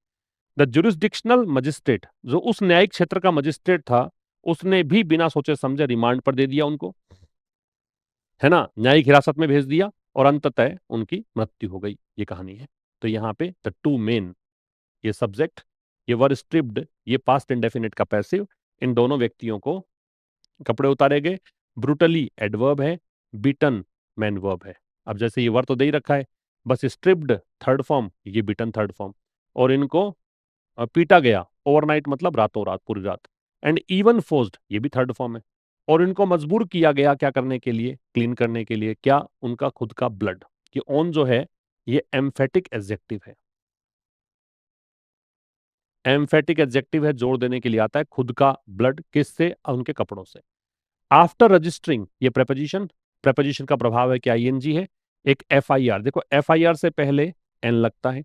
द जुरिस्डिक्शनल मजिस्ट्रेट, जो उस न्यायिक क्षेत्र का मजिस्ट्रेट था, उसने भी बिना सोचे समझे रिमांड पर दे दिया उनको, है ना, न्यायिक हिरासत में भेज दिया, और अंततः उनकी मृत्यु हो गई। ये कहानी है। तो यहाँ पे द टू मेन, ये सब्जेक्ट, ये वर स्ट्रिप्ड, ये पास्ट इंडेफिनिट का पैसिव, इन दोनों व्यक्तियों को कपड़े उतारे गए। ब्रूटली एडवर्ब है, बीटन मैन वर्ब है। अब जैसे ये वर्ब तो दे ही रखा है, बस स्ट्रिप्ड थर्ड फॉर्म, ये बीटन थर्ड फॉर्म, और इनको पीटा गया ओवरनाइट मतलब रातों रात, पूरी रात। एंड इवन फोर्स्ड, ये भी थर्ड फॉर्म है, और इनको मजबूर किया गया क्या करने के लिए, क्लीन करने के लिए, क्या, उनका खुद का ब्लड। ये ऑन जो है ये एम्फेटिक एडजेक्टिव है। एम्फेटिक एडजेक्टिव है, जोर देने के लिए आता है, खुद का ब्लड किससे, उनके कपड़ों से। आफ्टर रजिस्टरिंग, ये प्रेपोजिशन, प्रेपोजिशन का प्रभाव है क्या, आईएनजी है। एक एफआईआर, देखो एफआईआर से पहले एन लगता है,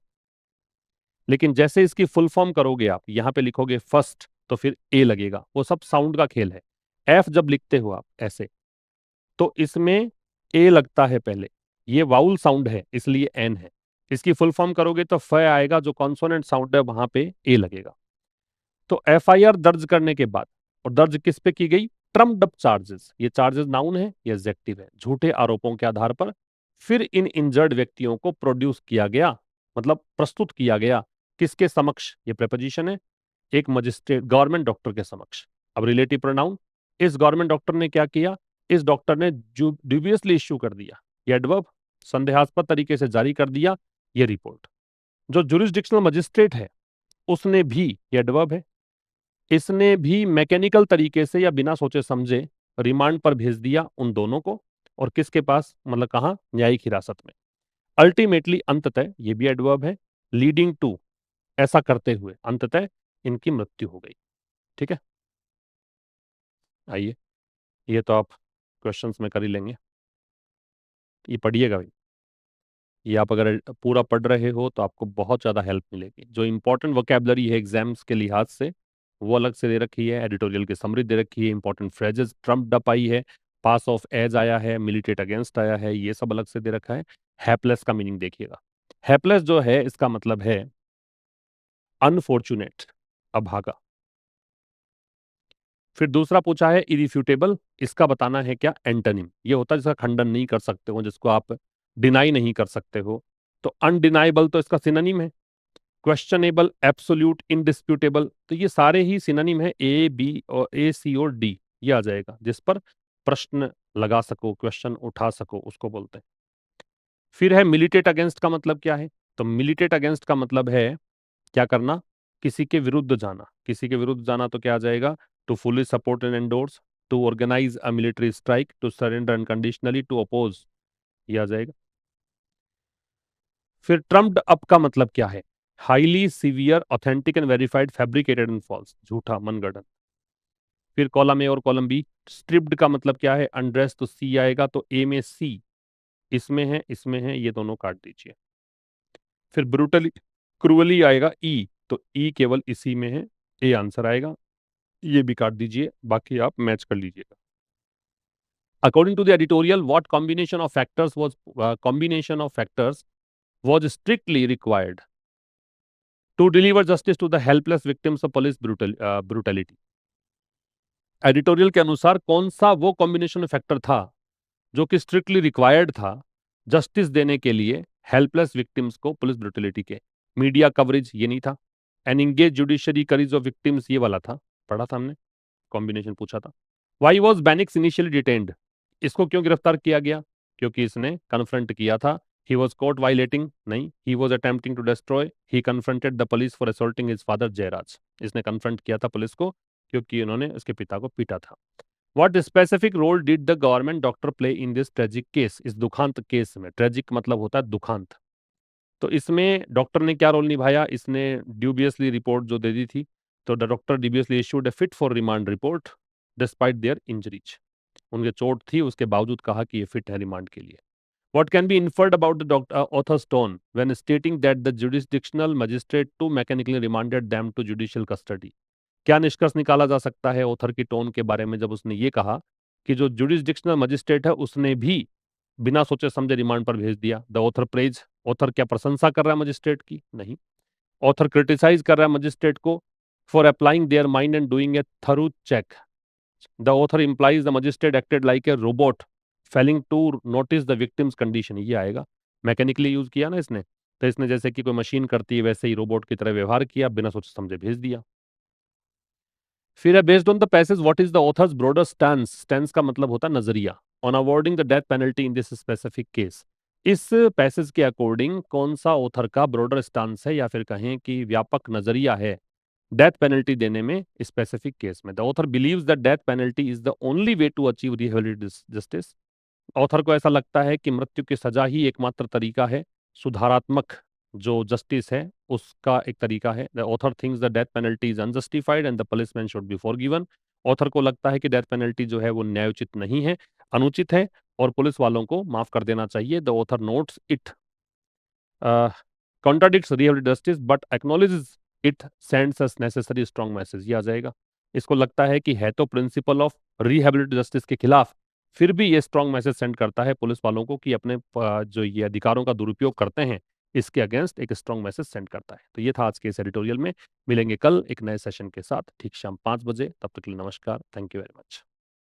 लेकिन जैसे इसकी फुल फॉर्म करोगे आप, यहां पे लिखोगे फर्स्ट तो फिर ए लगेगा, वो सब साउंड का खेल है। एफ जब लिखते हो आप ऐसे, तो इसमें ए लगता है पहले, ये वाउल साउंड है इसलिए एन है। इसकी फुल फॉर्म करोगे तो फ आएगा, जो कॉन्सोनेंट साउंड है वहां पे ए लगेगा। तो एफआईआर दर्ज करने के बाद, और दर्ज किस पे की गई, ट्रम्प्ड अप चार्जेस, ये चार्जेस नाउन है, ये एडजेक्टिव है, झूठे आरोपों के आधार पर फिर इन इंजर्ड व्यक्तियों को प्रोड्यूस किया गया, मतलब प्रस्तुत किया गया, किसके समक्ष, ये प्रेपोजिशन है, एक मजिस्ट्रेट, गवर्नमेंट डॉक्टर के समक्ष। अब रिलेटिव प्रोनाउन, इस गवर्नमेंट डॉक्टर ने क्या किया, इस डॉक्टर ने ड्यूबियसली इश्यू कर दिया, ये एडवर्ब, संदेहास्पद तरीके से जारी कर दिया, ये रिपोर्ट। जो जुरिस्डिक्शनल मजिस्ट्रेट है उसने भी, ये एडवर्ब है, इसने भी मैकेनिकल तरीके से या बिना सोचे समझे रिमांड पर भेज दिया उन दोनों को, और किसके पास, मतलब कहाँ, न्यायिक हिरासत में। अल्टीमेटली, अंततः, ये भी एडवर्ब है, लीडिंग टू, ऐसा करते हुए, अंततः इनकी मृत्यु हो गई। ठीक है, आइए, ये तो आप क्वेश्चंस में कर ही लेंगे, ये पढ़िएगा भाई। ये आप अगर पूरा पढ़ रहे हो तो आपको बहुत ज़्यादा हेल्प मिलेगी। जो इंपॉर्टेंट वोकेबलरी है एग्जाम्स के लिहाज से, वो अलग से दे रखी है, एडिटोरियल की समरी दे रखी है, important phrases trumped up I है, पास ऑफ एज आया है, मिलिटेट अगेंस्ट आया है, ये सब अलग से दे रखा है। हैपलेस का मीनिंग देखिएगा, हैपलेस जो है इसका मतलब है अनफॉर्चुनेट, अभागा। फिर दूसरा पूछा है इरिफ्यूटेबल, इसका बताना है क्या, एंटोनिम, ये होता है जिसका खंडन नहीं कर सकते हो, जिसको आप डिनाई नहीं कर सकते हो। तो अनडिनाइबल तो इसका सिनोनिम है। क्वेश्चनेबल, एब्सोल्यूट, इनडिस्प्यूटेबल, तो ये सारे ही सिनोनिम है, ए बी और ए सी और डी, ये आ जाएगा, जिस पर प्रश्न लगा सको, क्वेश्चन उठा सको, उसको बोलते हैं। फिर है मिलिटेट अगेंस्ट, का मतलब क्या है, तो मिलिटेट अगेंस्ट का मतलब है क्या करना, किसी के विरुद्ध जाना, किसी के विरुद्ध जाना तो क्या आ जाएगा, to fully support and endorse, to organise a military strike, to surrender unconditionally, to oppose, ये आ जाएगा। फिर ट्रम्प्ड अप का मतलब क्या है, highly severe, authentic and verified, fabricated and false, झूठा, मनगढ़ंत। फिर कॉलम ए और कॉलम बी, स्ट्रिप्ड का मतलब क्या है, अनड्रेस, तो सी आएगा, तो ए में सी, इसमें है, इसमें है, ये दोनों काट दीजिए। फिर ब्रूटली, क्रूअली आएगा ई, तो ई केवल इसी में है, ए आंसर आएगा, ये भी काट दीजिए, बाकी आप मैच कर लीजिएगा। According to the editorial, what combination of factors was, combination of factors was strictly required to deliver justice to the helpless victims of police brutality. Editorial के अनुसार कौन सा वो कॉम्बिनेशन फैक्टर था जो कि स्ट्रिक्टली रिक्वायर्ड था जस्टिस देने के लिए हेल्पलेस विक्टिम्स को पुलिस ब्रुटलिटी के? मीडिया कवरेज ये नहीं था, an engage judiciary carries of victims ये वाला था, पढ़ा था हमने, कॉम्बिनेशन पूछा था। Why was Bennix initially detained, इसको क्यों गिरफ्तार किया गया? क्योंकि इसने कन्फ्रंट किया था। ही वॉज कोर्ट वायलेटिंग, नहीं, he was attempting to destroy, he confronted the police for assaulting his father Jayaraj, इसने कन्फ्रंट किया था पुलिस को क्योंकि उन्होंने उसके पिता को पीटा था। What specific role did the government doctor play in this tragic case? इस दुखांत केस में, ट्रेजिक मतलब होता है दुखांत, तो इसमें डॉक्टर ने क्या रोल निभाया? इसने ड्यूबियसली रिपोर्ट जो दे दी थी, तो the doctor dubiously issued a fit for remand report despite their injuries, उनके चोट थी उसके बावजूद कहा कि ये फिट है रिमांड के लिए। What can be inferred about the author's tone when stating that the jurisdictional magistrate too mechanically remanded them to judicial custody? क्या निष्कर्ष निकाला जा सकता है ऑथर की टोन के बारे में जब उसने ये कहा कि जो जुडिशडिक्शनल मजिस्ट्रेट है उसने भी बिना सोचे समझे रिमांड पर भेज दिया? द ऑथर प्रेज, ऑथर क्या प्रशंसा कर रहा है मजिस्ट्रेट की? नहीं, ऑथर क्रिटिसाइज कर रहा है मजिस्ट्रेट को for applying their mind and doing a thorough check. The author implies the magistrate acted like a robot failing to notice the victim's condition, ये आएगा, मैकेनिकली यूज किया ना इसने, तो इसने जैसे कि कोई मशीन करती है वैसे ही रोबोट की तरह व्यवहार किया, बिना सोचे समझे भेज दिया। फिर है based on the passage what is the author's broader stance, stance का मतलब होता है नजरिया, on awarding the death penalty in this specific case. इस पैसेज के अकॉर्डिंग कौन सा ऑथर का ब्रॉडर स्टांस है या फिर कहें कि व्यापक नजरिया है डेथ पेनल्टी देने में स्पेसिफिक केस में? The author believes that death penalty is the only way to achieve rehabilitation justice, author को ऐसा लगता है कि मृत्यु की सजा ही एकमात्र तरीका है, सुधारात्मक जो जस्टिस है उसका एक तरीका है। The author thinks the death penalty is unjustified and the punishment should be forgiven, author को लगता है कि डेथ पेनल्टी जो है वो न्यायोचित नहीं है, अनुचित है और पुलिस वालों को माफ कर देना चाहिए। The author notes it contradicts real justice but acknowledges it sends us necessary strong message, ये आ जाएगा। इसको लगता है कि है तो प्रिंसिपल ऑफ रिहेबिलिटेशन जस्टिस के खिलाफ, फिर भी ये स्ट्रॉन्ग मैसेज सेंड करता है पुलिस वालों को कि अपने जो ये अधिकारों का दुरुपयोग करते हैं इसके अगेंस्ट एक स्ट्रॉन्ग मैसेज सेंड करता है। तो ये था आज के इस एडिटोरियल में, मिलेंगे कल एक नए सेशन के साथ ठीक शाम 5 बजे, तब तक के लिए नमस्कार, थैंक यू वेरी मच।